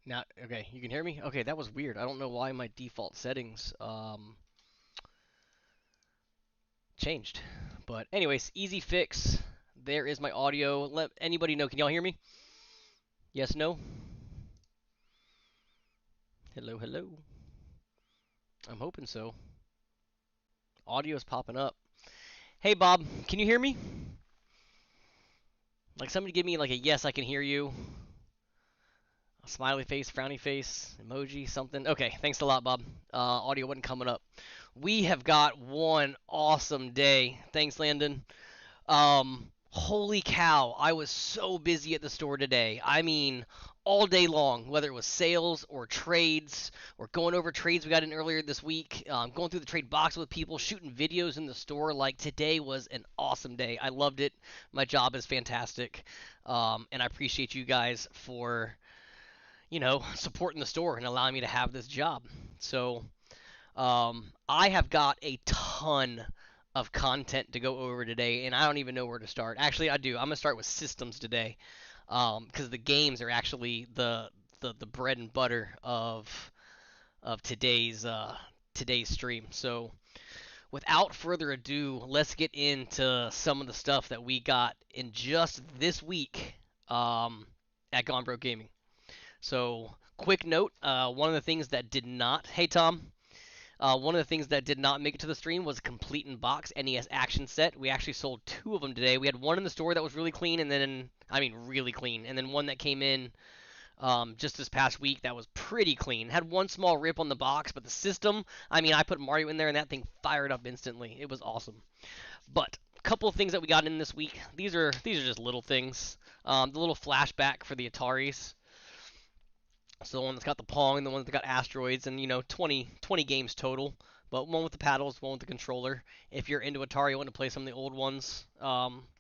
Now, okay, you can hear me? Okay, that was weird. I don't know why my default settings changed. But anyways, easy fix. There is my audio. Let anybody know. Can y'all hear me? Yes, no? Hello, hello. I'm hoping so. Audio's popping up. Hey Bob, can you hear me? Like somebody give me like a yes, I can hear you. A smiley face, frowny face, emoji, something. Okay, thanks a lot, Bob. Audio wasn't coming up. We have got one awesome day. Thanks, Landon. Holy cow, I was so busy at the store today. I mean, all day long, whether it was sales or trades or going over trades we got in earlier this week, going through the trade box with people, shooting videos in the store. Like today was an awesome day. I loved it. My job is fantastic. And I appreciate you guys for, supporting the store and allowing me to have this job. So, I have got a ton of content to go over today, and I don't even know where to start. Actually, I do. I'm gonna start with systems today, because the games are actually the bread and butter of today's stream. So, without further ado, let's get into some of the stuff that we got in just this week at Gone Broke Gaming. So, quick note: one of the things that did not. Hey, Tom. One of the things that did not make it to the stream was a complete in box NES action set. We actually sold two of them today. We had one in the store that was really clean, and then I mean really clean, and then one that came in just this past week that was pretty clean. Had one small rip on the box, but the system, I mean, I put Mario in there and that thing fired up instantly. It was awesome. But a couple of things that we got in this week. These are just little things. The little flashback for the Ataris. So the one that's got the Pong and the one that's got asteroids, and 20 games total. But one with the paddles, one with the controller. If you're into Atari, you want to play some of the old ones.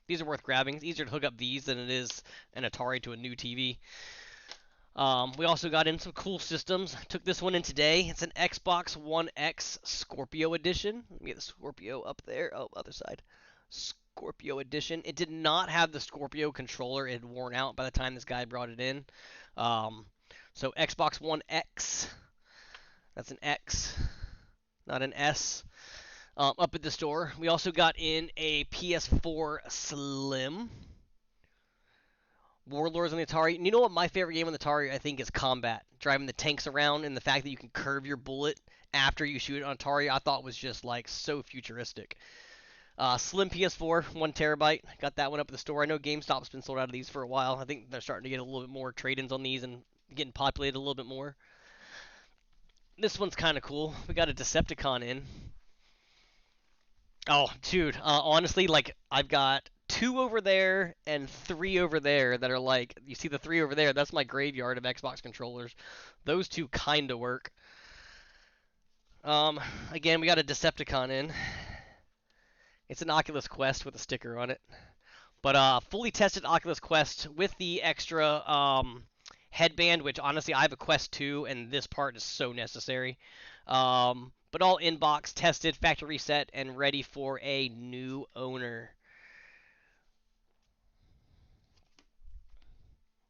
These are worth grabbing. It's easier to hook up these than it is an Atari to a new TV. We also got in some cool systems. Took this one in today. It's an Xbox One X Scorpio Edition. Let me get the Scorpio up there. Oh, other side. Scorpio Edition. It did not have the Scorpio controller. It had worn out by the time this guy brought it in. Um, so Xbox One X. That's an X, not an S. Up at the store. We also got in a PS4 Slim. Warlords on the Atari. And you know what my favorite game on the Atari I think is Combat. Driving the tanks around and the fact that you can curve your bullet after you shoot it on Atari I thought was just like so futuristic. Slim PS4, 1 TB. Got that one up at the store. I know GameStop's been sold out of these for a while. I think they're starting to get a little bit more trade-ins on these and getting populated a little bit more. This one's kind of cool. We got a Decepticon in. Oh, dude. Honestly, like I've got two over there and three over there that are like you see the three over there. That's my graveyard of Xbox controllers. Those two kind of work. Again, we got a Decepticon in. It's an Oculus Quest with a sticker on it. But fully tested Oculus Quest with the extra headband, which honestly I have a Quest 2, and this part is so necessary. But all in-box, tested, factory reset, and ready for a new owner.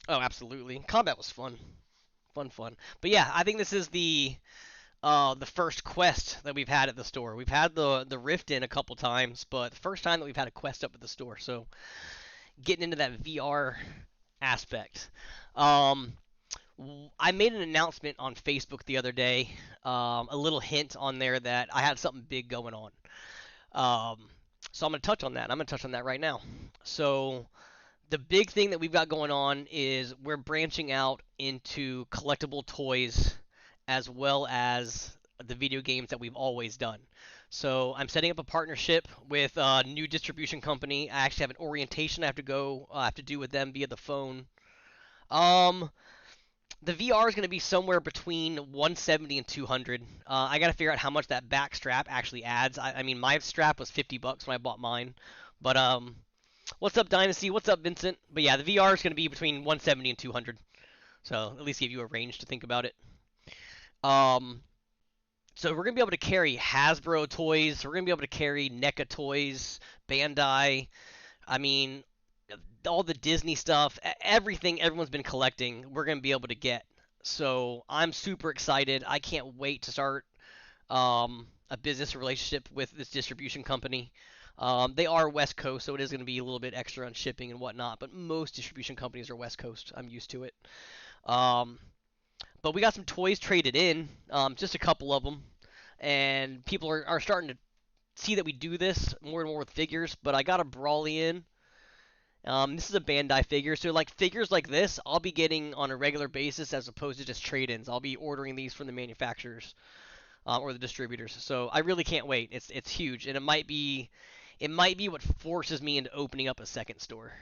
Oh, absolutely. Combat was fun. Fun, fun. But yeah, I think this is the first Quest that we've had at the store. We've had the Rift in a couple times, but the first time that we've had a Quest up at the store. So getting into that VR aspect. Um, I made an announcement on Facebook the other day, a little hint on there that I had something big going on. So I'm going to touch on that. I'm going to touch on that right now. So the big thing that we've got going on is we're branching out into collectible toys as well as the video games that we've always done. So I'm setting up a partnership with a new distribution company. I actually have an orientation I have to do with them via the phone. Um, the VR is going to be somewhere between 170 and 200. I got to figure out how much that back strap actually adds. I mean, my strap was $50 when I bought mine, but what's up, Dynasty? What's up, Vincent? But yeah, the VR is going to be between 170 and 200. So at least give you a range to think about it. Um, so we're gonna be able to carry Hasbro toys. We're gonna be able to carry NECA toys, Bandai. I mean, all the Disney stuff, everything everyone's been collecting. We're gonna be able to get. So I'm super excited. I can't wait to start a business relationship with this distribution company. They are West Coast, so it is going to be a little bit extra on shipping and whatnot, but most distribution companies are West Coast. I'm used to it. Um, but we got some toys traded in, just a couple of them, and people are starting to see that we do this more and more with figures. But I got a Brawly in. This is a Bandai figure, so like figures like this, I'll be getting on a regular basis as opposed to just trade-ins. I'll be ordering these from the manufacturers or the distributors. So I really can't wait. It's huge, and it might be what forces me into opening up a second store.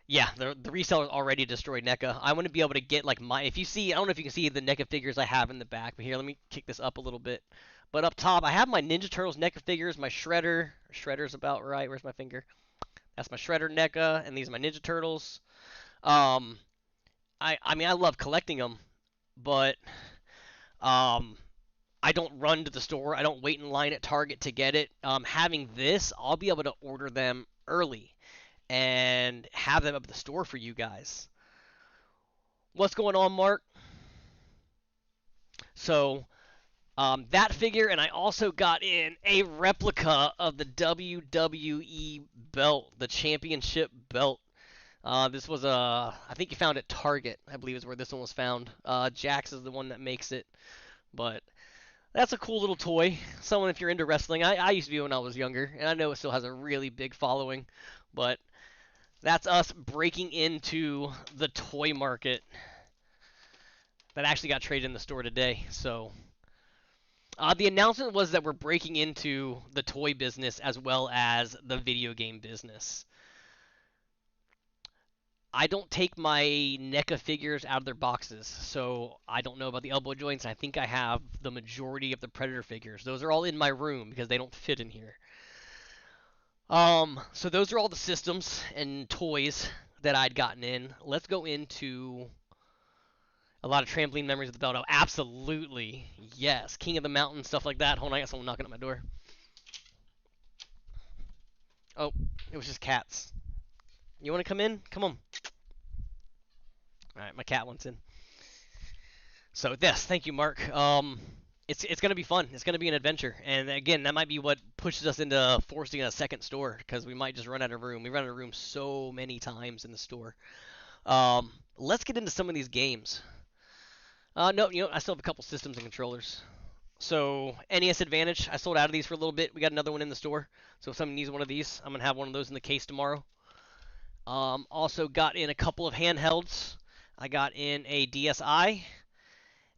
Yeah, the reseller already destroyed NECA. I want to be able to get like my. If you see, I don't know if you can see the NECA figures I have in the back, but here, let me kick this up a little bit. But up top, I have my Ninja Turtles NECA figures, my Shredder. Shredder's about right. Where's my finger? That's my Shredder NECA, and these are my Ninja Turtles. Um, I mean, I love collecting them, but um, I don't run to the store. I don't wait in line at Target to get it. Having this, I'll be able to order them early and have them up at the store for you guys. What's going on, Mark? So that figure, and I also got in a replica of the WWE belt, the championship belt. This was I think you found it at Target, I believe is where this one was found. Jax is the one that makes it, but that's a cool little toy. Someone, if you're into wrestling, I used to be when I was younger, and I know it still has a really big following, but that's us breaking into the toy market that actually got traded in the store today. So the announcement was that we're breaking into the toy business as well as the video game business. I don't take my NECA figures out of their boxes, so I don't know about the elbow joints. I think I have the majority of the Predator figures. Those are all in my room because they don't fit in here. So those are all the systems and toys that I'd gotten in. Let's go into a lot of trampoline memories of the belt. Oh, absolutely. Yes. King of the Mountain, stuff like that. Hold on, I got someone knocking at my door. Oh, it was just cats. You want to come in? Come on. Alright, my cat wants in. So, yes, thank you, Mark. It's going to be fun. It's going to be an adventure. And again, that might be what pushes us into forcing a second store because we might just run out of room. We run out of room so many times in the store. Let's get into some of these games. No, I still have a couple systems and controllers. So NES Advantage, I sold out of these for a little bit. We got another one in the store. So if someone needs one of these, I'm gonna have one of those in the case tomorrow. Also got in a couple of handhelds. I got in a DSi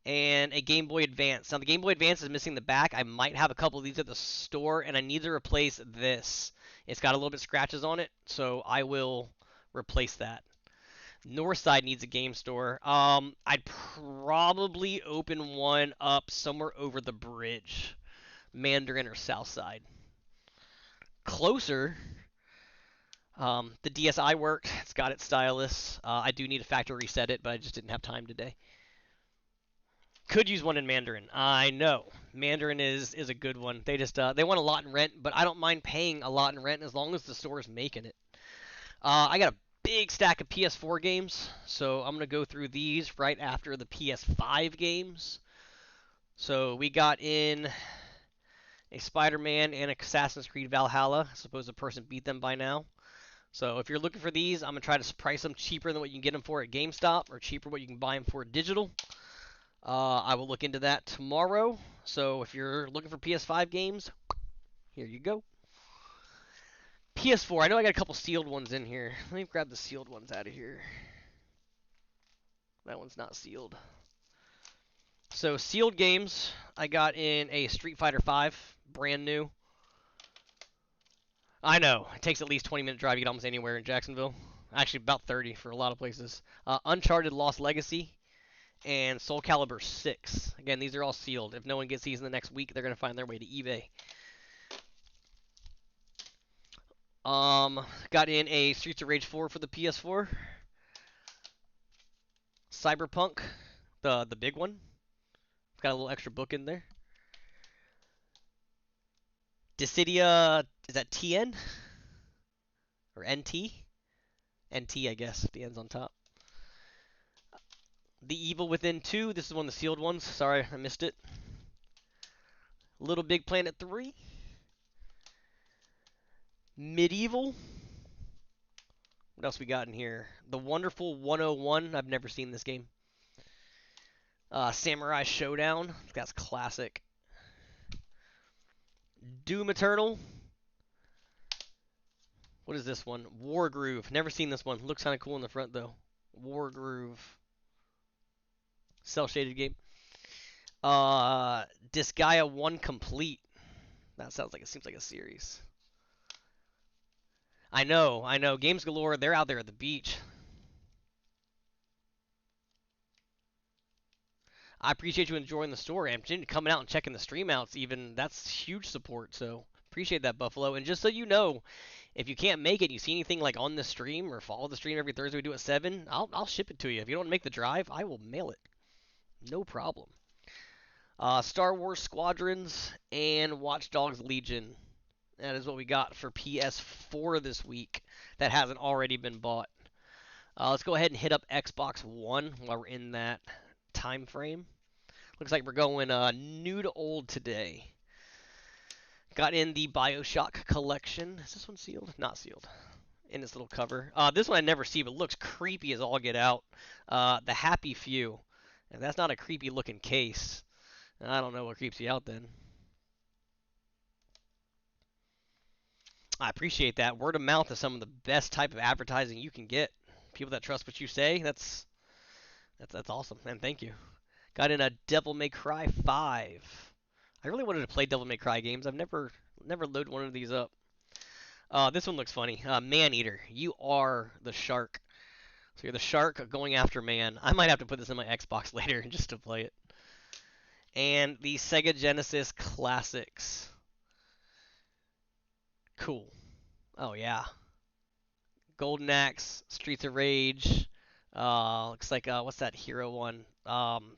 and a Game Boy Advance. Now the Game Boy Advance is missing the back. I might have a couple of these at the store, and I need to replace this. It's got a little bit of scratches on it, so I will replace that. Northside needs a game store. I'd probably open one up somewhere over the bridge, Mandarin or Southside. Closer, the DSi worked. It's got its stylus. I do need to factory reset it, but I just didn't have time today. Could use one in Mandarin. I know Mandarin is a good one. They want a lot in rent, but I don't mind paying a lot in rent as long as the store is making it. I got a big stack of PS4 games, so I'm going to go through these right after the PS5 games. So we got in a Spider-Man and Assassin's Creed Valhalla. I suppose the person beat them by now. So if you're looking for these, I'm going to try to price them cheaper than what you can get them for at GameStop, or cheaper what you can buy them for digital. I will look into that tomorrow. So if you're looking for PS5 games, here you go. PS4, I know I got a couple sealed ones in here. Let me grab the sealed ones out of here. That one's not sealed. So sealed games, I got in a Street Fighter V, brand new. I know, it takes at least 20-minute drive to get almost anywhere in Jacksonville. Actually, about 30 for a lot of places. Uncharted Lost Legacy and Soul Calibur 6. Again, these are all sealed. If no one gets these in the next week, they're going to find their way to eBay. Got in a Streets of Rage 4 for the PS4. Cyberpunk, the big one. It's got a little extra book in there. Dissidia, is that TN? Or NT? NT, I guess, if the N's on top. The Evil Within 2. This is one of the sealed ones. Sorry, I missed it. Little Big Planet 3. Medieval. What else we got in here? The Wonderful 101. I've never seen this game. Samurai Showdown. That's classic. Doom Eternal. What is this one? Wargroove. Never seen this one. Looks kind of cool in the front, though. Wargroove. Cell-shaded game. Disgaea 1 Complete. That seems like a series. I know. Games Galore, they're out there at the beach. I appreciate you enjoying the story. I'm coming out and checking the stream outs even. That's huge support, so appreciate that, Buffalo. And just so you know, if you can't make it and you see anything like on the stream or follow the stream every Thursday we do at 7, I'll ship it to you. If you don't make the drive, I will mail it. No problem. Star Wars Squadrons and Watch Dogs Legion. That is what we got for PS4 this week that hasn't already been bought. Let's go ahead and hit up Xbox One while we're in that time frame. Looks like we're going new to old today. Got in the BioShock collection. Is this one sealed? Not sealed. In its little cover. This one I never see, but looks creepy as all get out. The Happy Few. And that's not a creepy looking case. I don't know what creeps you out then. I appreciate that. Word of mouth is some of the best type of advertising you can get. People that trust what you say, that's awesome, and thank you. Got in a Devil May Cry 5. I really wanted to play Devil May Cry games. I've never loaded one of these up. This one looks funny. Maneater. You are the shark. So you're the shark going after man. I might have to put this in my Xbox later just to play it. And the Sega Genesis Classics. Cool. Oh, yeah. Golden Axe, Streets of Rage. Looks like, what's that hero one?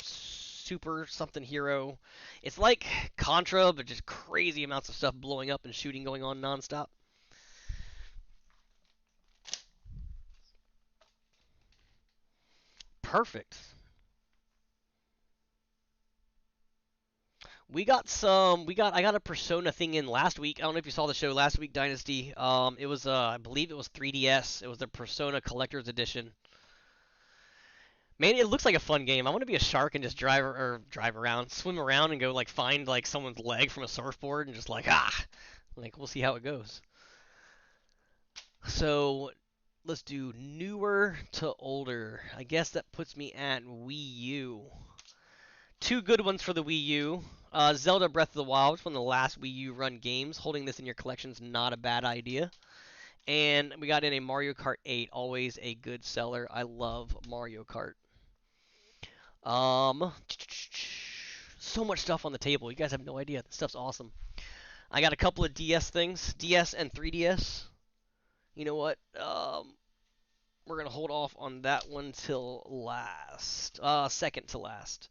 Super something hero. It's like Contra, but just crazy amounts of stuff blowing up and shooting going on nonstop. Perfect. I got a Persona thing in last week. I don't know if you saw the show last week, Dynasty. It was, I believe it was 3DS. It was the Persona Collector's Edition. Man, it looks like a fun game. I want to be a shark and just drive around, swim around, and go like find like someone's leg from a surfboard and just like like we'll see how it goes. So let's do newer to older. I guess that puts me at Wii U. Two good ones for the Wii U. Zelda Breath of the Wild, one of the last Wii U run games. Holding this in your collection is not a bad idea. And we got in a Mario Kart 8, always a good seller. I love Mario Kart. So much stuff on the table. You guys have no idea. This stuff's awesome. I got a couple of DS things, DS and 3DS. You know what? We're gonna hold off on that one till last. Second to last.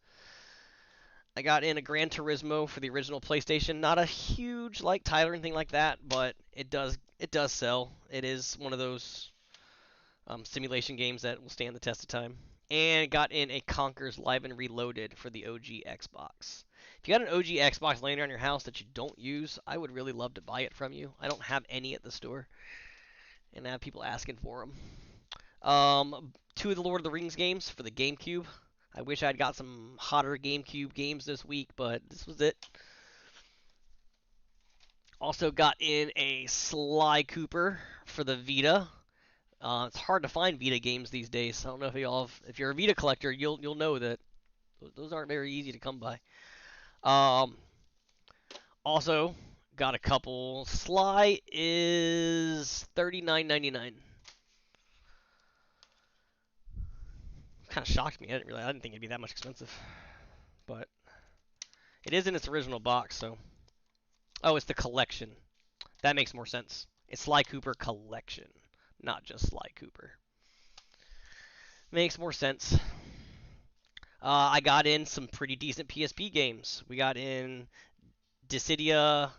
I got in a Gran Turismo for the original PlayStation. Not a huge like Tyler or anything like that, but it does sell. It is one of those simulation games that will stand the test of time. And got in a Conker's Live and Reloaded for the OG Xbox. If you got an OG Xbox laying around your house that you don't use, I would really love to buy it from you. I don't have any at the store, and I have people asking for them. Two of the Lord of the Rings games for the GameCube. I wish I'd got some hotter GameCube games this week, but this was it. Also got in a Sly Cooper for the Vita. It's hard to find Vita games these days. I don't know if you're a Vita collector, you'll know that those aren't very easy to come by. Also got a couple. Sly is $39.99. Kind of shocked me. I didn't think it'd be that much expensive, but it is in its original box. So, oh, it's the collection. That makes more sense. It's Sly Cooper Collection, not just Sly Cooper. Makes more sense. I got in some pretty decent PSP games. We got in Dissidia,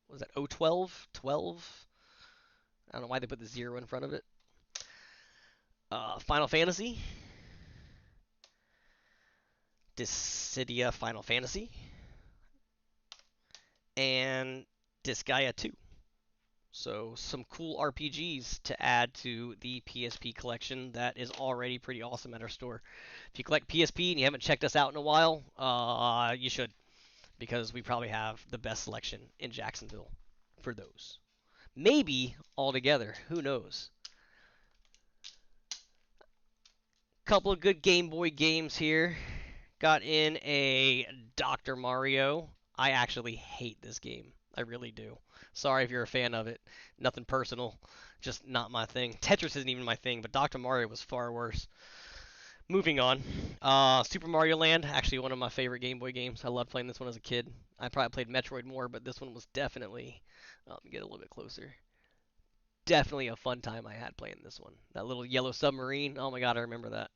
what was that, 012? 12? I don't know why they put the 0 in front of it. Final Fantasy. Dissidia Final Fantasy, and Disgaea 2. So some cool RPGs to add to the PSP collection that is already pretty awesome at our store. If you collect PSP and you haven't checked us out in a while, you should, because we probably have the best selection in Jacksonville for those. Maybe all together, who knows? Couple of good Game Boy games here. Got in a Dr. Mario. I actually hate this game. I really do. Sorry if you're a fan of it. Nothing personal. Just not my thing. Tetris isn't even my thing, but Dr. Mario was far worse. Moving on. Super Mario Land, actually one of my favorite Game Boy games. I loved playing this one as a kid. I probably played Metroid more, but this one was definitely, let me get a little bit closer. Definitely a fun time I had playing this one. That little yellow submarine. Oh my god, I remember that.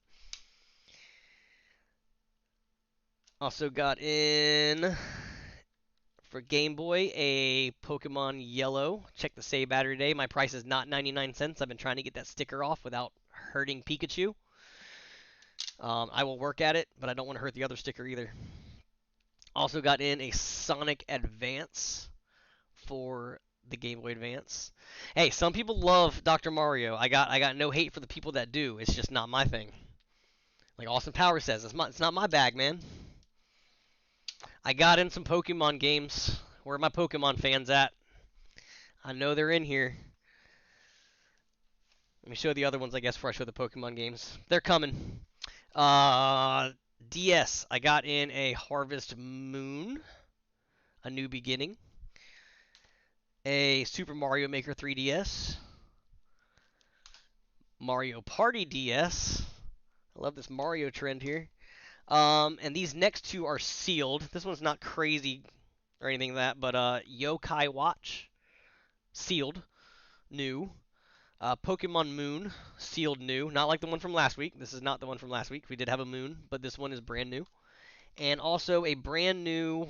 Also got in for Game Boy a Pokemon Yellow. Check the save battery today. My price is not 99 cents. I've been trying to get that sticker off without hurting Pikachu. I will work at it, but I don't want to hurt the other sticker either. Also got in a Sonic Advance for the Game Boy Advance. Hey, some people love Dr. Mario. I got no hate for the people that do. It's just not my thing. Like Austin Power says, it's not my bag, man. I got in some Pokemon games. Where are my Pokemon fans at? I know they're in here. Let me show the other ones, I guess, before I show the Pokemon games. They're coming. DS. I got in a Harvest Moon, A New Beginning, a Super Mario Maker 3DS, Mario Party DS. I love this Mario trend here. And these next two are sealed. This one's not crazy or anything like that, but Yokai Watch, sealed, new. Pokemon Moon, sealed new. Not like the one from last week. This is not the one from last week. We did have a Moon, but this one is brand new. And also a brand new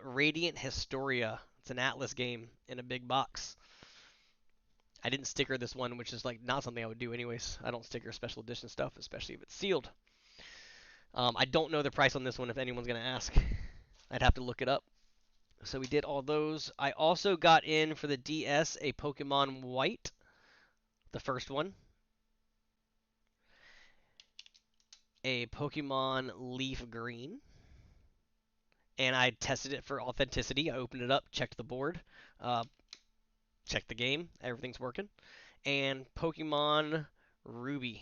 Radiant Historia. It's an Atlas game in a big box. I didn't sticker this one, which is like not something I would do anyways. I don't sticker special edition stuff, especially if it's sealed. I don't know the price on this one if anyone's going to ask. I'd have to look it up. So we did all those. I also got in for the DS a Pokemon White, the first one. A Pokemon Leaf Green. And I tested it for authenticity. I opened it up, checked the board, checked the game. Everything's working. And Pokemon Ruby.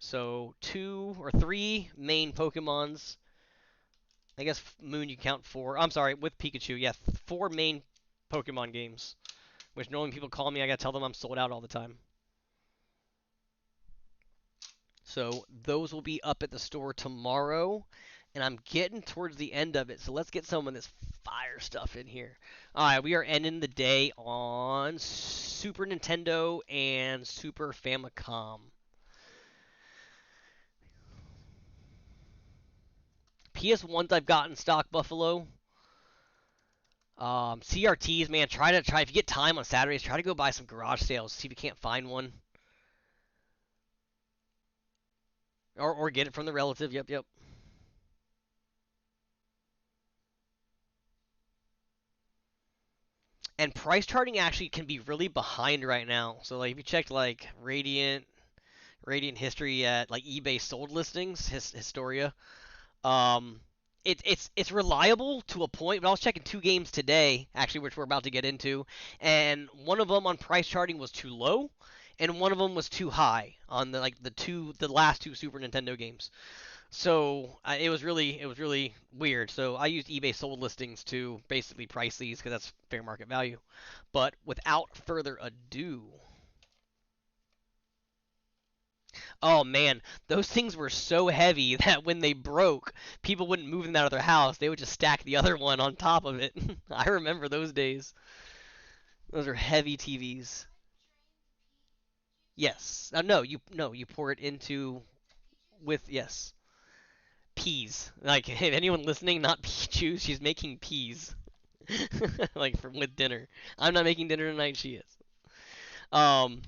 So 2 or 3 main Pokemons. I guess Moon you count 4. I'm sorry, with Pikachu. Yeah, 4 main Pokemon games. Which normally people call me, I gotta tell them I'm sold out all the time. So those will be up at the store tomorrow. And I'm getting towards the end of it, so let's get some of this fire stuff in here. Alright, we are ending the day on Super Nintendo and Super Famicom. PS1s I've got in stock, Buffalo. CRTs, man, try if you get time on Saturdays, try to go buy some garage sales, see if you can't find one. Or get it from the relative, yep. And price charting actually can be really behind right now. So like if you checked like Radiant History at like eBay sold listings, Historia, it's reliable to a point. But I was checking 2 games today, actually, which we're about to get into, and one of them on price charting was too low, and one of them was too high on the last 2 Super Nintendo games. So it was really weird. So I used eBay sold listings to basically price these because that's fair market value. But without further ado, oh man, those things were so heavy that when they broke, people wouldn't move them out of their house. They would just stack the other one on top of it. I remember those days. Those are heavy TVs. Yes. No, you pour it into with yes. Peas. Like if anyone listening, not Pichu, she's making peas. Like with dinner. I'm not making dinner tonight, she is. Um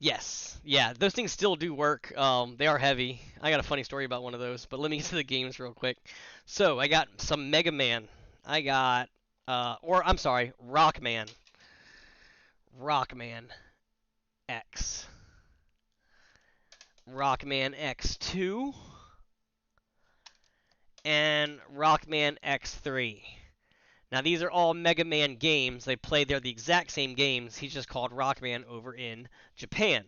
Yes, yeah, those things still do work. They are heavy. I got a funny story about one of those, but let me get to the games real quick. So I got some Mega Man. I got, or I'm sorry, Rockman. Rockman X. Rockman X2 and Rockman X3. Now these are all Mega Man games. They're the exact same games. He's just called Rockman over in Japan.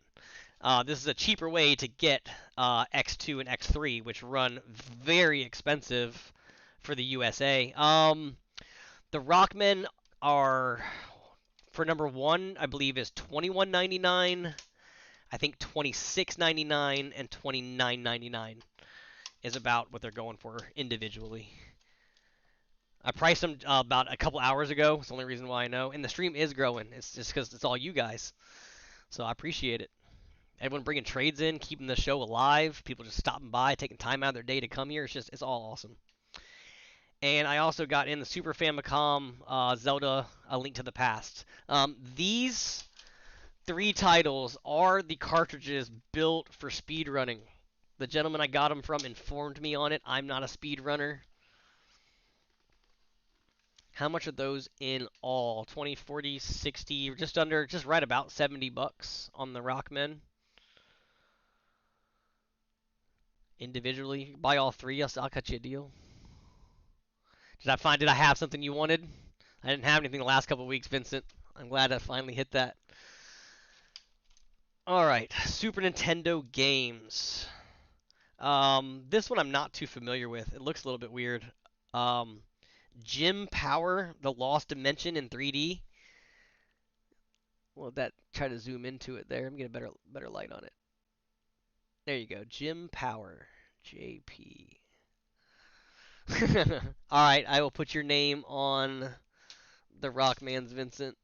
This is a cheaper way to get X2 and X3, which run very expensive for the USA. The Rockmen are, for number one, I believe is $21.99. I think $26.99 and $29.99 is about what they're going for individually. I priced them about a couple hours ago. It's the only reason why I know. And the stream is growing. It's just because it's all you guys. So I appreciate it. Everyone bringing trades in, keeping the show alive. People just stopping by, taking time out of their day to come here. It's all awesome. And I also got in the Super Famicom Zelda: A Link to the Past. These three titles are the cartridges built for speedrunning. The gentleman I got them from informed me on it. I'm not a speedrunner. How much are those in all? 20, 40, 60, just right about $70 on the Rockmen. Individually, buy all three. I'll cut you a deal. Did I have something you wanted? I didn't have anything the last couple of weeks, Vincent. I'm glad I finally hit that. All right, Super Nintendo games. This one I'm not too familiar with. It looks a little bit weird. Gym Power: The Lost Dimension in 3D. Well, try to zoom into it there. I'm getting a better light on it. There you go. Gym Power, JP. All right, I will put your name on the Rockman's, Vincent.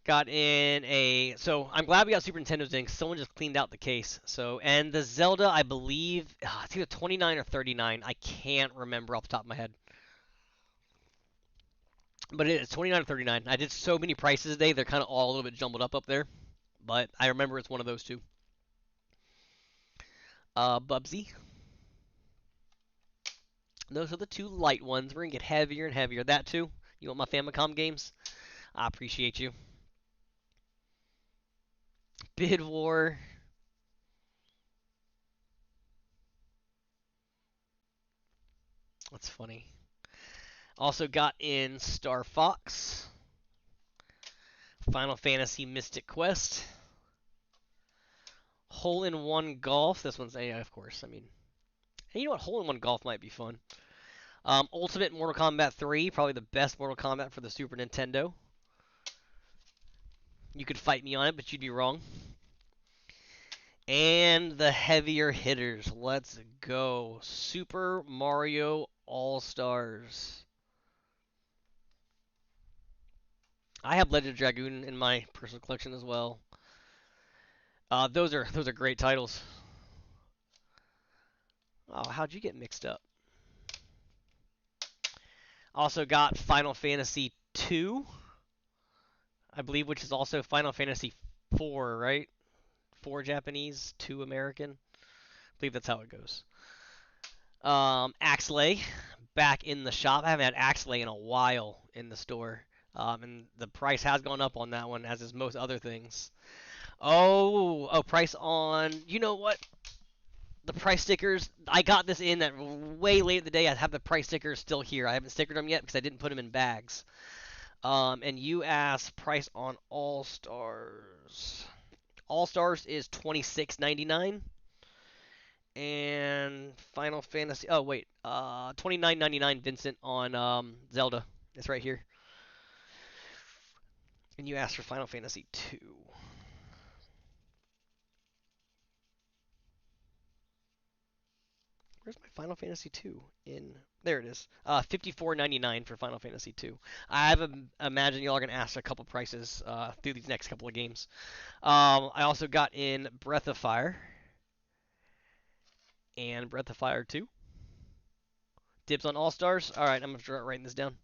Got in a. So I'm glad we got Super Nintendo's in. Someone just cleaned out the case. So, and the Zelda, I believe, it's either 29 or 39. I can't remember off the top of my head. But it's 29 or 39. I did so many prices today, they're kind of all a little bit jumbled up there. But I remember it's one of those two. Bubsy. Those are the two light ones. We're going to get heavier and heavier. That too? You want my Famicom games? I appreciate you. Bid War. That's funny. Also got in Star Fox. Final Fantasy Mystic Quest. Hole-in-One Golf. This one's, yeah, of course. I mean, hey, you know what? Hole-in-One Golf might be fun. Ultimate Mortal Kombat 3. Probably the best Mortal Kombat for the Super Nintendo. You could fight me on it, but you'd be wrong. And the heavier hitters. Let's go. Super Mario All-Stars. I have Legend of Dragoon in my personal collection as well. Those are great titles. Oh, how'd you get mixed up? Also got Final Fantasy 2, I believe, which is also Final Fantasy 4, right? 4 Japanese, 2 American. I believe that's how it goes. Axlay, back in the shop. I haven't had Axlay in a while in the store. And the price has gone up on that one, as is most other things. Oh, price on, you know what? The price stickers, I got this in at way late in the day. I have the price stickers still here. I haven't stickered them yet because I didn't put them in bags. And you asked price on All Stars. All Stars is $26.99. And Final Fantasy, oh wait, $29.99 Vincent on Zelda. It's right here. And you asked for Final Fantasy 2. Where's my Final Fantasy 2? There it is. $54.99 for Final Fantasy 2. I imagine y'all are gonna ask a couple prices through these next couple of games. I also got in Breath of Fire and Breath of Fire 2. Dibs on All Stars. All right, I'm gonna start writing this down.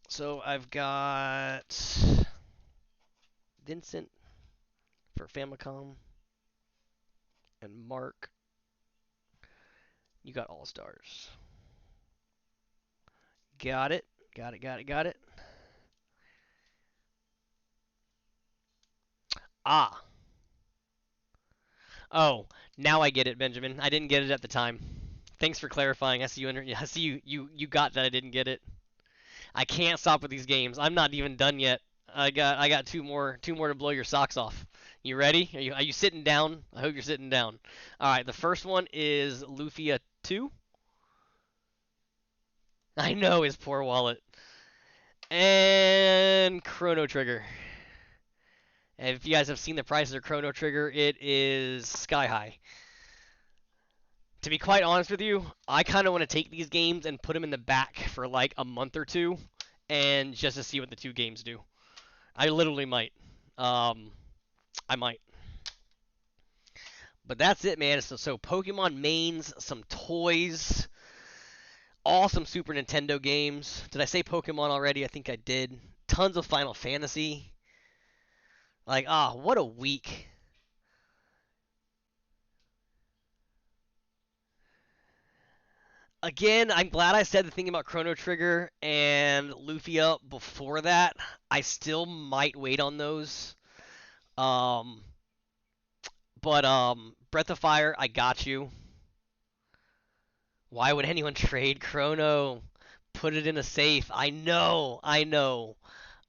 So I've got Vincent for Famicom. And Mark, you got All Stars. Got it. Got it, got it, got it. Ah. Oh, now I get it, Benjamin. I didn't get it at the time. Thanks for clarifying. I see you got that I didn't get it. I can't stop with these games. I'm not even done yet. I got two more to blow your socks off. You ready? Are you sitting down? I hope you're sitting down. All right, the first one is Lufia 2. I know his poor wallet. And Chrono Trigger. And if you guys have seen the prices of Chrono Trigger, it is sky high. To be quite honest with you, I kind of want to take these games and put them in the back for like a month or two, and just to see what the two games do. I literally might. I might. But that's it, man. So Pokemon mains, some toys, awesome Super Nintendo games. Did I say Pokemon already? I think I did. Tons of Final Fantasy. Like, what a week. Again, I'm glad I said the thing about Chrono Trigger and Lufia before that. I still might wait on those. Um, but Breath of Fire, I got you. Why would anyone trade Chrono? Put it in a safe. I know, I know.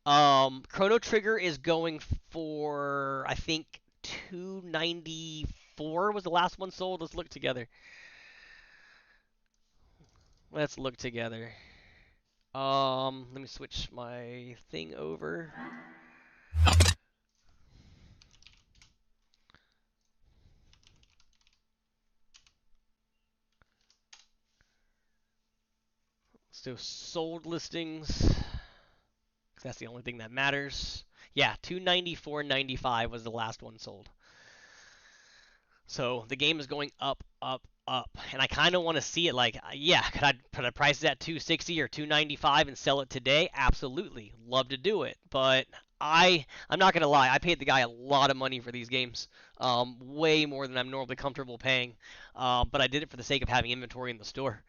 Chrono Trigger is going for, I think, 294 was the last one sold. Let's look together. Let's look together. Let me switch my thing over. So sold listings. That's the only thing that matters. Yeah, 294.95 was the last one sold. So the game is going up, up, up, and I kind of want to see it. Like, yeah, could I price it at 260 or 295 and sell it today? Absolutely, love to do it. But I'm not gonna lie, I paid the guy a lot of money for these games, way more than I'm normally comfortable paying. But I did it for the sake of having inventory in the store.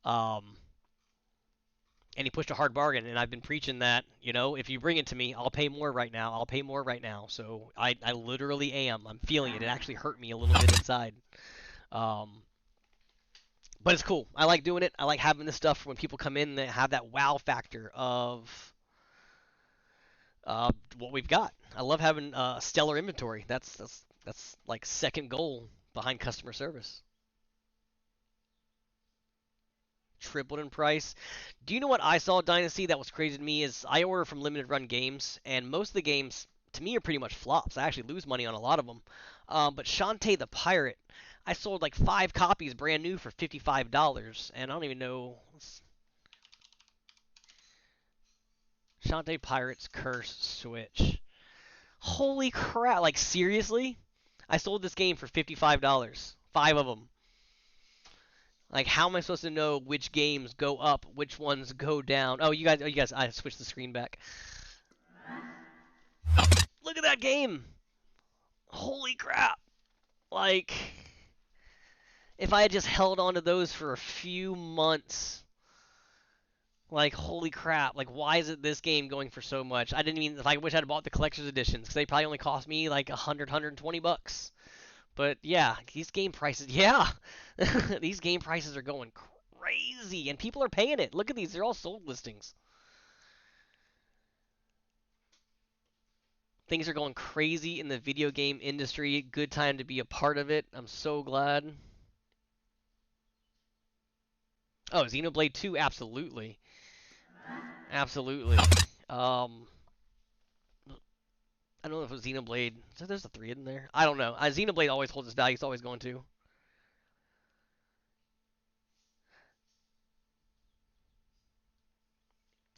Um, and he pushed a hard bargain, and I've been preaching that, if you bring it to me, I'll pay more right now. I'll pay more right now. So I literally am. I'm feeling it. It actually hurt me a little bit inside. Um, but it's cool. I like doing it. I like having this stuff when people come in that have that wow factor of what we've got. I love having stellar inventory. That's like second goal behind customer service. Tripled in price. Do you know what I saw, Dynasty, that was crazy to me is I order from Limited Run Games, and most of the games, to me, are pretty much flops. I actually lose money on a lot of them. But Shantae the Pirate, I sold like 5 copies brand new for $55, and I don't even know. Shantae Pirate's Curse Switch. Holy crap, like seriously? I sold this game for $55. 5 of them. Like, how am I supposed to know which games go up, which ones go down? Oh, you guys, I switched the screen back. Look at that game! Holy crap! Like, if I had just held on to those for a few months, like, holy crap! Like, why is it this game going for so much? I didn't even. If I wish I'd bought the collector's editions, because they probably only cost me like 120 bucks. But yeah, these game prices, yeah, these game prices are going crazy, and people are paying it. Look at these; they're all sold listings. Things are going crazy in the video game industry. Good time to be a part of it. I'm so glad. Oh, Xenoblade 2, absolutely, absolutely. I don't know if it was Xenoblade. So there's a 3 in there. I don't know. Xenoblade always holds its value. It's always going to.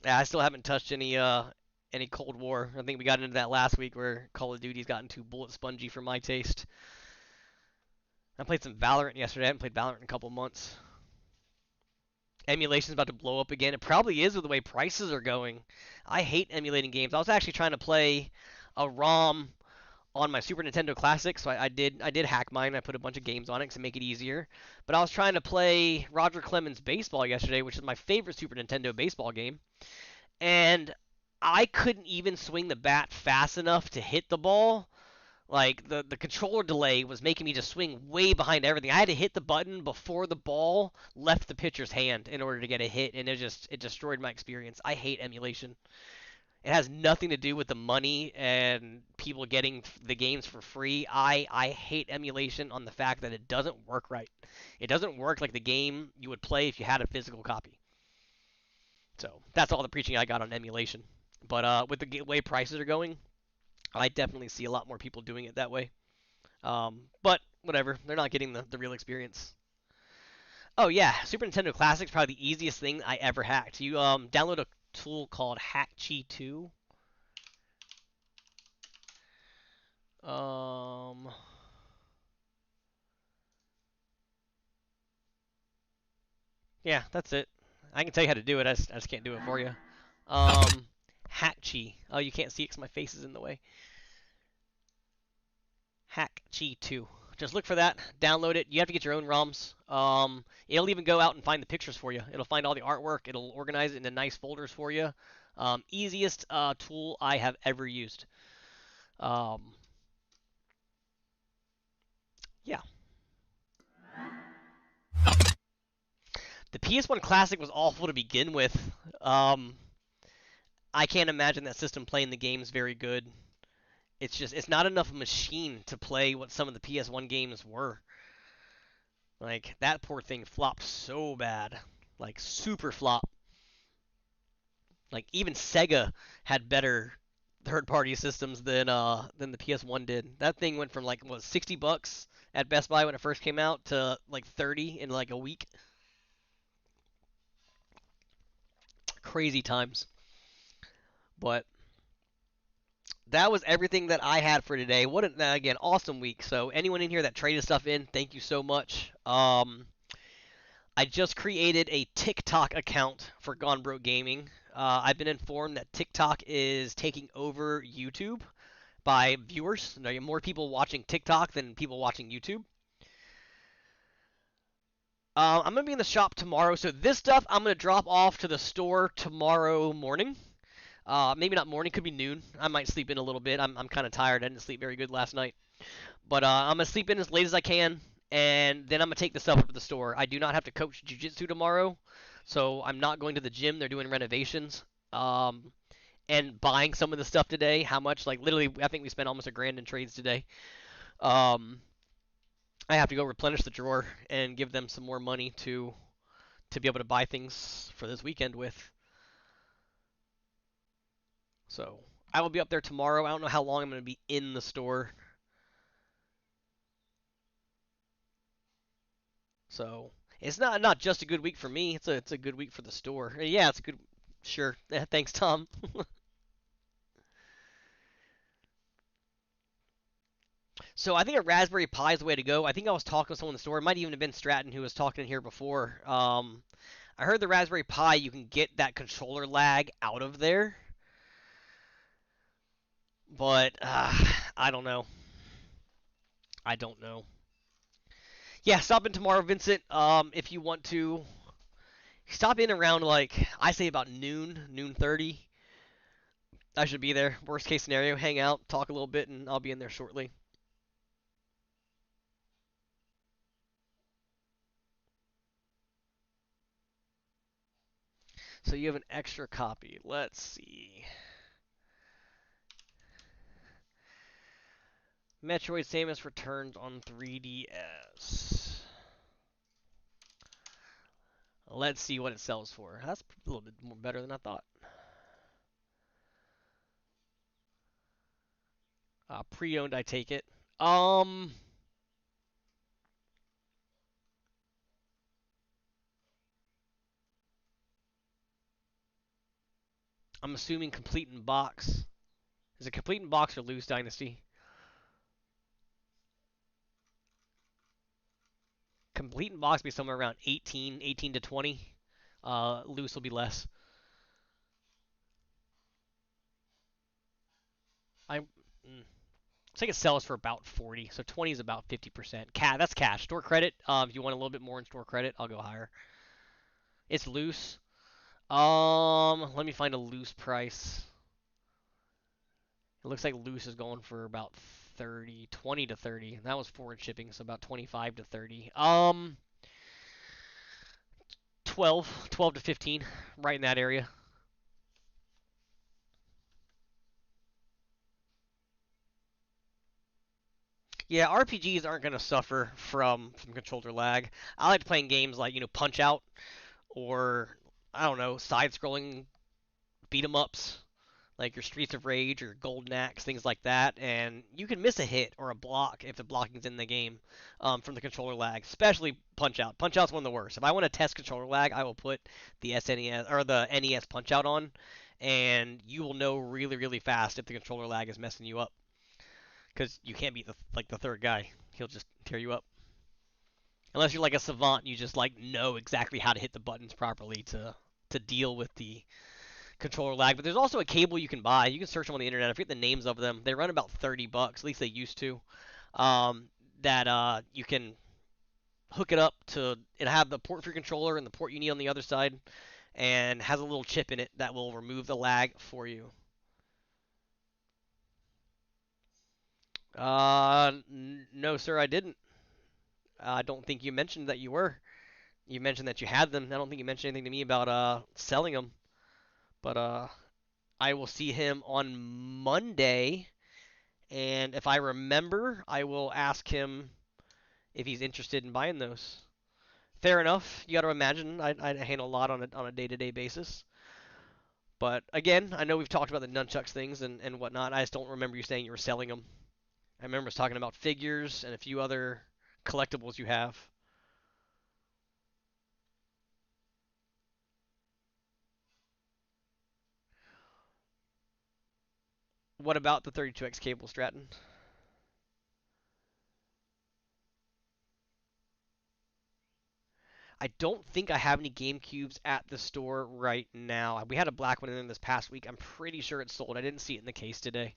Yeah, I still haven't touched any Cold War. I think we got into that last week where Call of Duty's gotten too bullet spongy for my taste. I played some Valorant yesterday. I haven't played Valorant in a couple months. Emulation's about to blow up again. It probably is with the way prices are going. I hate emulating games. I was actually trying to play a ROM on my Super Nintendo Classic, so I did hack mine. I put a bunch of games on it to make it easier. But I was trying to play Roger Clemens Baseball yesterday, which is my favorite Super Nintendo baseball game, and I couldn't even swing the bat fast enough to hit the ball. Like the controller delay was making me just swing way behind everything. I had to hit the button before the ball left the pitcher's hand in order to get a hit, and it destroyed my experience. I hate emulation. It has nothing to do with the money and people getting the games for free. I hate emulation on the fact that it doesn't work right. It doesn't work like the game you would play if you had a physical copy. So that's all the preaching I got on emulation. But with the way prices are going, I definitely see a lot more people doing it that way. But whatever, they're not getting the real experience. Oh yeah, Super Nintendo Classic's probably the easiest thing I ever hacked. You download a tool called Hackchi 2. Um, yeah, that's it. I can tell you how to do it. I just can't do it for you. Um, Hackchi. Oh, you can't see it because my face is in the way. Hackchi 2. Just look for that. Download it. You have to get your own ROMs. It'll even go out and find the pictures for you. It'll find all the artwork. It'll organize it into nice folders for you. Easiest tool I have ever used. Um, yeah. The PS1 Classic was awful to begin with. Um, I can't imagine that system playing the games very good. It's not enough machine to play what some of the PS1 games were. Like that poor thing flopped so bad, like super flop. Like even Sega had better third-party systems than the PS1 did. That thing went from like what $60 at Best Buy when it first came out to like 30 in like a week. Crazy times. But that was everything that I had for today. What an, again, awesome week. So anyone in here that traded stuff in, thank you so much. I just created a TikTok account for Gone Broke Gaming. I've been informed that TikTok is taking over YouTube by viewers. There are more people watching TikTok than people watching YouTube. I'm gonna be in the shop tomorrow, so this stuff I'm gonna drop off to the store tomorrow morning. Maybe not morning, could be noon. I might sleep in a little bit. I'm kind of tired. I didn't sleep very good last night. But I'm gonna sleep in as late as I can, and then I'm gonna take the stuff up to the store. I do not have to coach jujitsu tomorrow, so I'm not going to the gym. They're doing renovations. And buying some of the stuff today. How much? Like literally, I think we spent almost $1,000 in trades today. Um, I have to go replenish the drawer and give them some more money to be able to buy things for this weekend with. So I will be up there tomorrow. I don't know how long I'm going to be in the store. So it's not just a good week for me. It's a good week for the store. Yeah, it's a good. Sure. Thanks, Tom. So I think a Raspberry Pi is the way to go. I think I was talking to someone in the store. It might even have been Stratton who was talking in here before. I heard the Raspberry Pi you can get that controller lag out of there, but I don't know. I don't know. Yeah, stop in tomorrow, Vincent. If you want to stop in around like I say about noon, noon 30. I should be there. Worst case scenario, hang out, talk a little bit, and I'll be in there shortly. So you have an extra copy. Let's see. Metroid Samus Returns on 3DS. Let's see what it sells for. That's a little bit more better than I thought. Pre-owned, I take it. Um, I'm assuming complete in box. Is it complete in box or loose Dynasty? Complete in box be somewhere around 18 to 20. Loose will be less. I Looks like it sells for about 40, so 20 is about 50%. That's cash. Store credit. If you want a little bit more in store credit, I'll go higher. It's loose. Let me find a loose price. It looks like loose is going for about 30, 20 to 30. That was forward shipping, so about 25 to 30. 12 to 15, right in that area. Yeah, RPGs aren't going to suffer from controller lag. I like playing games like, Punch Out or I don't know, side-scrolling beat 'em ups like your Streets of Rage or Golden Axe, things like that, and you can miss a hit or a block if the blocking's in the game from the controller lag, especially Punch Out. Punch Out's one of the worst. If I want to test controller lag, I will put the SNES or the NES Punch Out on, and you will know really, really fast if the controller lag is messing you up, because you can't beat the third guy. He'll just tear you up. Unless you're like a savant, you just like know exactly how to hit the buttons properly to deal with the controller lag. But there's also a cable you can buy. You can search them on the internet. I forget the names of them. They run about $30. At least they used to. Um, that you can hook it up to it have the port for your controller and the port you need on the other side, and has a little chip in it that will remove the lag for you. No, sir, I didn't. I don't think you mentioned that you were. You mentioned that you had them. I don't think you mentioned anything to me about selling them. But I will see him on Monday, and if I remember, I will ask him if he's interested in buying those. Fair enough. You got to imagine I handle a lot on a day-to-day basis. But again, I know we've talked about the nunchucks things and whatnot. I just don't remember you saying you were selling them. I remember us talking about figures and a few other collectibles you have. What about the 32X cable, Stratton? I don't think I have any GameCubes at the store right now. We had a black one in this past week. I'm pretty sure it's sold. I didn't see it in the case today.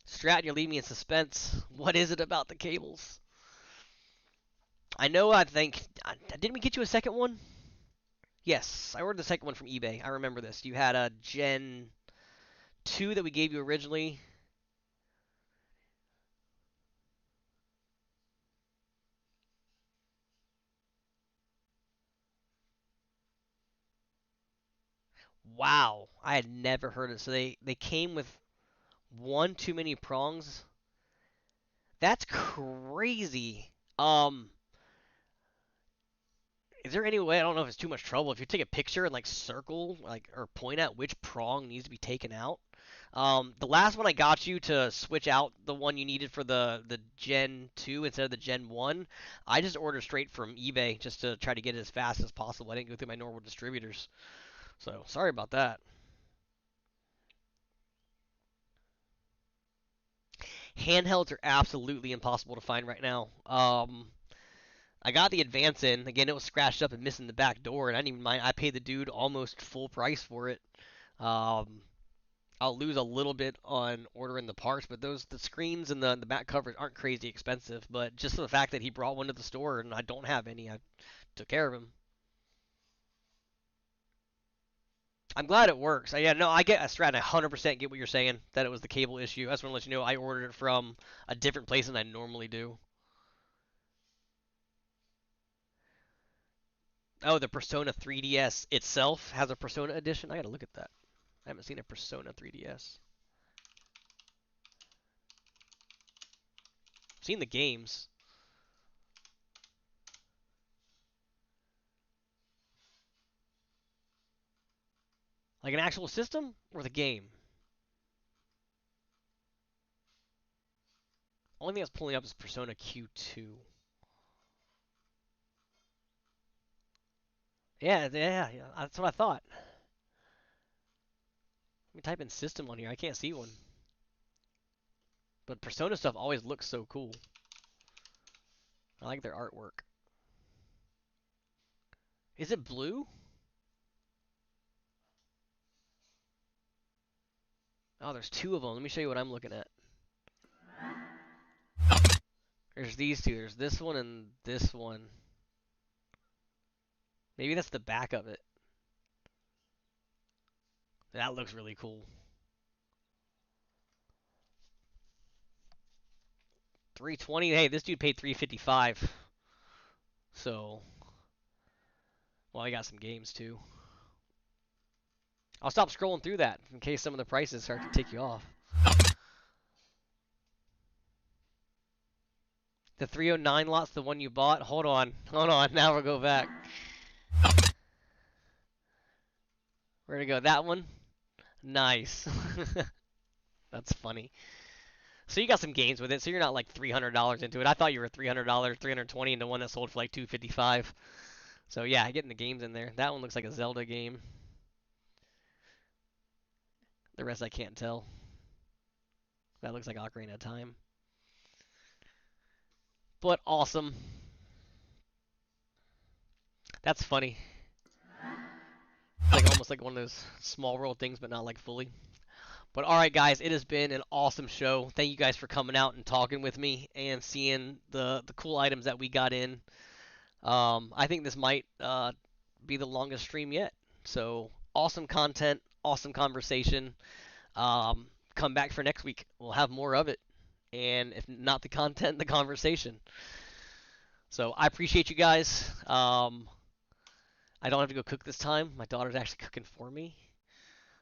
Strat, you're leaving me in suspense. What is it about the cables? I know. I think didn't we get you a second one? Yes, I ordered the second one from eBay. I remember this. You had a Gen 2 that we gave you originally. Wow, I had never heard it. So they came with one too many prongs. That's crazy. Is there any way, I don't know if it's too much trouble, if you take a picture and like circle like or point out which prong needs to be taken out? The last one I got you to switch out the one you needed for the Gen 2 instead of the Gen 1, I just ordered straight from eBay just to try to get it as fast as possible. I didn't go through my normal distributors. So, sorry about that. Handhelds are absolutely impossible to find right now. I got the Advance in. Again, it was scratched up and missing the back door, and I didn't even mind. I paid the dude almost full price for it. Um, I'll lose a little bit on ordering the parts, but the screens and the back covers aren't crazy expensive. But just the fact that he brought one to the store and I don't have any, I took care of him. I'm glad it works. Yeah, no, I get Strat. I 100% get what you're saying, that it was the cable issue. I just want to let you know I ordered it from a different place than I normally do. Oh, the Persona 3DS itself has a Persona edition. I gotta look at that. I haven't seen a Persona 3DS. I've seen the games. Like an actual system or the game? Only thing that's pulling up is Persona Q2. Yeah, that's what I thought. Let me type in system on here. I can't see one. But Persona stuff always looks so cool. I like their artwork. Is it blue? Oh, there's two of them. Let me show you what I'm looking at. There's these two. There's this one and this one. Maybe that's the back of it. That looks really cool. 320. Hey, this dude paid 355. So, well, I got some games too. I'll stop scrolling through that in case some of the prices start to tick you off. The 309 lot's the one you bought? Hold on. Now we'll go back. Where'd it go? That one? Nice. That's funny. So you got some gains with it. So you're not like $300 into it. I thought you were $300, $320 into one that sold for like $255. So yeah, getting the games in there. That one looks like a Zelda game. The rest I can't tell. That looks like Ocarina of Time. But awesome. That's funny. Like almost like one of those small world things, but not like fully. But alright guys, it has been an awesome show. Thank you guys for coming out and talking with me and seeing the cool items that we got in. I think this might be the longest stream yet. So awesome content, awesome conversation. Come back for next week. We'll have more of it. And if not the content, the conversation. So I appreciate you guys. I don't have to go cook this time. My daughter's actually cooking for me.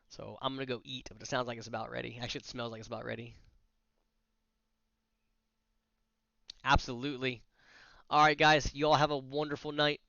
So I'm going to go eat, but it sounds like it's about ready. Actually, it smells like it's about ready. Absolutely. All right, guys. You all have a wonderful night.